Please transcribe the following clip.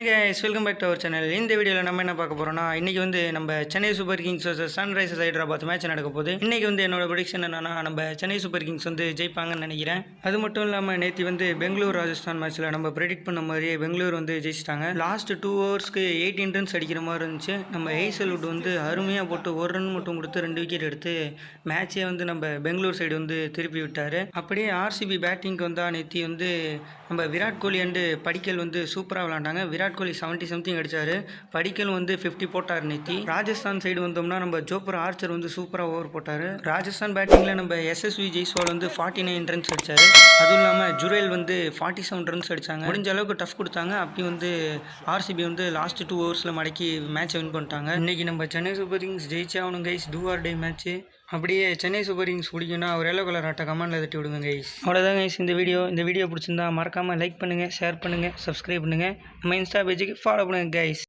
guys, welcome back to our channel. இந்த வீடியோவில் நம்ம என்ன பார்க்க போறோம்னா இன்னைக்கு வந்து நம்ம Chennai super Kings vs Sunrisers Hyderabad match நடக்க போகுது. இன்னைக்கு வந்து என்னோட ப்ரெடிக்ஷன் என்னன்னா நம்ம சென்னை சூப்பர் கிங்ஸ் வந்து ஜெயிப்பாங்கன்னு நினைக்கிறேன். அது மட்டும் இல்லாமல் நேற்று வந்து பெங்களூர் ராஜஸ்தான் மேட்ச்சில் நம்ம ப்ரெடிக்ட் பண்ண மாதிரியே பெங்களூர் வந்து ஜெயிச்சிட்டாங்க. லாஸ்ட் 2 ஹவர்ஸ்க்கு 18 ரன்ஸ் அடிக்கிற மாதிரி இருந்துச்சு. நம்ம ஹேசல்வுட் வந்து அருமையாக போட்டு 1 ரன் மட்டும் கொடுத்து 2 விக்கெட் எடுத்து மேட்சே வந்து நம்ம பெங்களூர் சைடு வந்து திருப்பி விட்டார். அப்படியே ஆர்சிபி பேட்டிங்க்கு வந்தால் நேற்று வந்து நம்ம விராட் கோலி அண்டு படிக்கல் வந்து சூப்பராக விளாண்டாங்க. விராட் கோலி 70 சம்திங் அடித்தார், படிக்கல் வந்து 50 போட்டார் நேத்தி. ராஜஸ்தான் சைடு வந்தோம்னா நம்ம ஜோப்பர் ஆர்ச்சர் வந்து சூப்பராக ஓவர் போட்டார். ராஜஸ்தான் பேட்டிங்கில் நம்ம எஸ்எஸ்வி ஜெய்ஸ்வால் வந்து 49 ரன்ஸ் அடித்தார். அதுவும் இல்லாமல் ஜுரேல் வந்து 47 ரன்ஸ் அடித்தாங்க. முடிஞ்ச அளவுக்கு டஃப் கொடுத்தாங்க. அப்படி வந்து ஆர்சிபி வந்து லாஸ்ட் 2 ஹவர்ஸில் மடக்கி மேட்சை வின் பண்ணிட்டாங்க. இன்றைக்கி நம்ம சென்னை சூப்பர் கிங்ஸ் ஜெயிச்சே ஆகணும் கைஸ், டூ ஆர் டே மேட்ச்சு. அப்படியே சென்னை சூப்பர் கிங்ஸ் பிடிக்குன்னா ஒரு எல்லோ கலர் ஆட்டை கமெண்ட்டில் தட்டி விடுங்க கைஸ். அவ்வளோதான் கைஸ் இந்த வீடியோ பிடிச்சிருந்தா மறக்காமல் லைக் பண்ணுங்கள், ஷேர் பண்ணுங்கள், சப்ஸ்கிரைப் பண்ணுங்கள். நம்ம இன்ஸ்டா பேஜுக்கு ஃபாலோ பண்ணுங்கள் கைஸ்.